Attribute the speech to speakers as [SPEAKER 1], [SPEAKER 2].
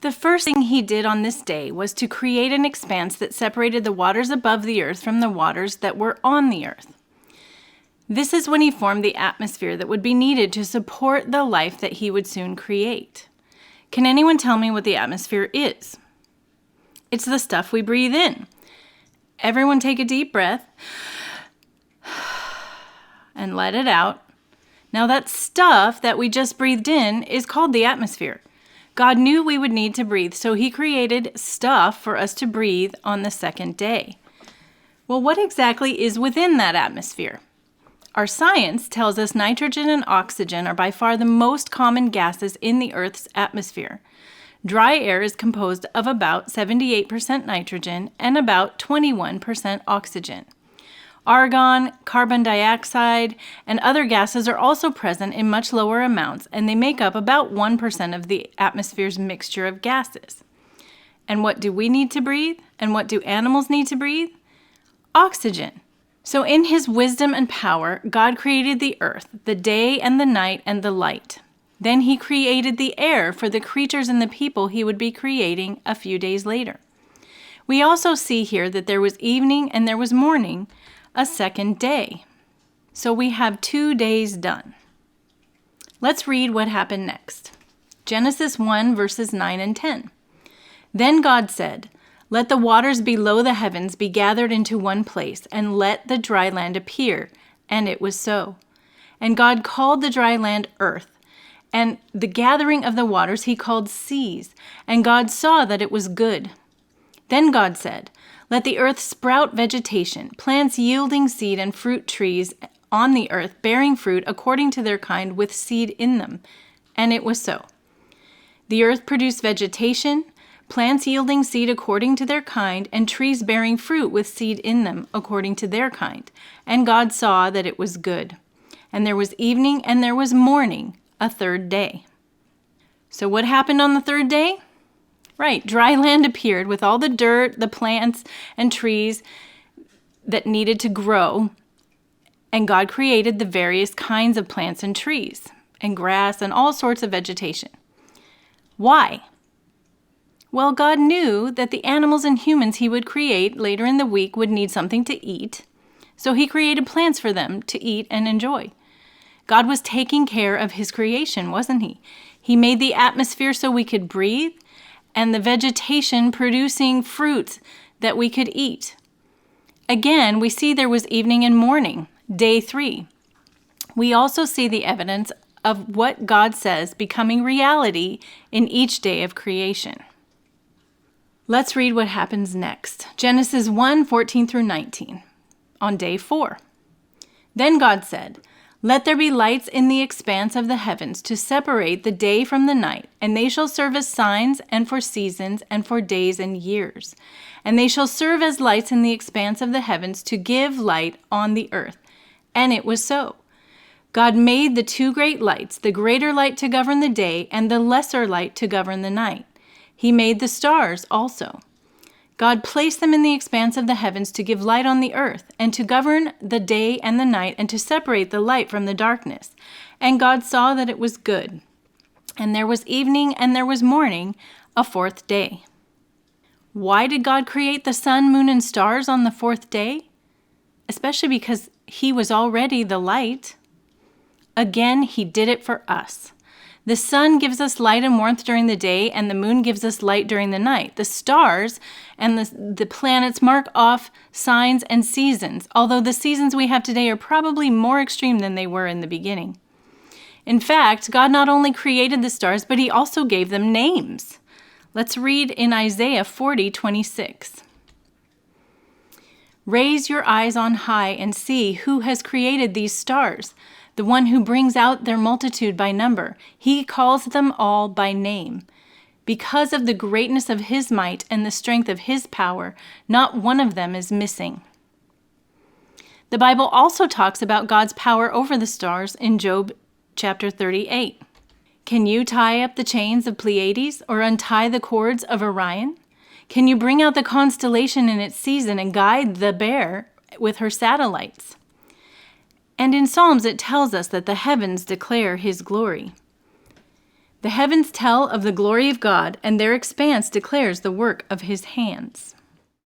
[SPEAKER 1] The first thing he did on this day was to create an expanse that separated the waters above the earth from the waters that were on the earth. This is when he formed the atmosphere that would be needed to support the life that he would soon create. Can anyone tell me what the atmosphere is? It's the stuff we breathe in. Everyone take a deep breath and let it out. Now that stuff that we just breathed in is called the atmosphere. God knew we would need to breathe, so he created stuff for us to breathe on the second day. Well, what exactly is within that atmosphere? Our science tells us nitrogen and oxygen are by far the most common gases in the Earth's atmosphere. Dry air is composed of about 78% nitrogen and about 21% oxygen. Argon, carbon dioxide, and other gases are also present in much lower amounts, and they make up about 1% of the atmosphere's mixture of gases. And what do we need to breathe? And what do animals need to breathe? Oxygen. So in his wisdom and power, God created the earth, the day and the night and the light. Then he created the air for the creatures and the people he would be creating a few days later. We also see here that there was evening and there was morning, a second day. So we have 2 days done. Let's read what happened next. Genesis 1 verses 9 and 10. Then God said, "Let the waters below the heavens be gathered into one place, and let the dry land appear." And it was so. And God called the dry land earth, and the gathering of the waters he called seas. And God saw that it was good. Then God said, "Let the earth sprout vegetation, plants yielding seed and fruit trees on the earth, bearing fruit according to their kind with seed in them." And it was so. The earth produced vegetation, plants yielding seed according to their kind, and trees bearing fruit with seed in them according to their kind. And God saw that it was good. And there was evening and there was morning, a third day. So what happened on the third day? Right, dry land appeared with all the dirt, the plants, and trees that needed to grow. And God created the various kinds of plants and trees, and grass, and all sorts of vegetation. Why? Well, God knew that the animals and humans he would create later in the week would need something to eat, so he created plants for them to eat and enjoy. God was taking care of his creation, wasn't he? He made the atmosphere so we could breathe, and the vegetation producing fruits that we could eat. Again, we see there was evening and morning, day 3. We also see the evidence of what God says becoming reality in each day of creation. Let's read what happens next. Genesis 1, 14 through 19. On day 4. Then God said, "Let there be lights in the expanse of the heavens to separate the day from the night, and they shall serve as signs and for seasons and for days and years. And they shall serve as lights in the expanse of the heavens to give light on the earth." And it was so. God made the 2 great lights, the greater light to govern the day and the lesser light to govern the night. He made the stars also. God placed them in the expanse of the heavens to give light on the earth, and to govern the day and the night, and to separate the light from the darkness. And God saw that it was good. And there was evening and there was morning, a 4th day. Why did God create the sun, moon, and stars on the 4th day? Especially because he was already the light. Again, he did it for us. The sun gives us light and warmth during the day, and the moon gives us light during the night. The stars and the planets mark off signs and seasons, although the seasons we have today are probably more extreme than they were in the beginning. In fact, God not only created the stars, but he also gave them names. Let's read in Isaiah 40:26. "Raise your eyes on high and see who has created these stars, the one who brings out their multitude by number. He calls them all by name. Because of the greatness of his might and the strength of his power, not one of them is missing." The Bible also talks about God's power over the stars in Job chapter 38. Can you tie up the chains of Pleiades or untie the cords of Orion? Can you bring out the constellation in its season and guide the Bear with her satellites? And in Psalms it tells us that the heavens declare his glory. The heavens tell of the glory of God, and their expanse declares the work of his hands.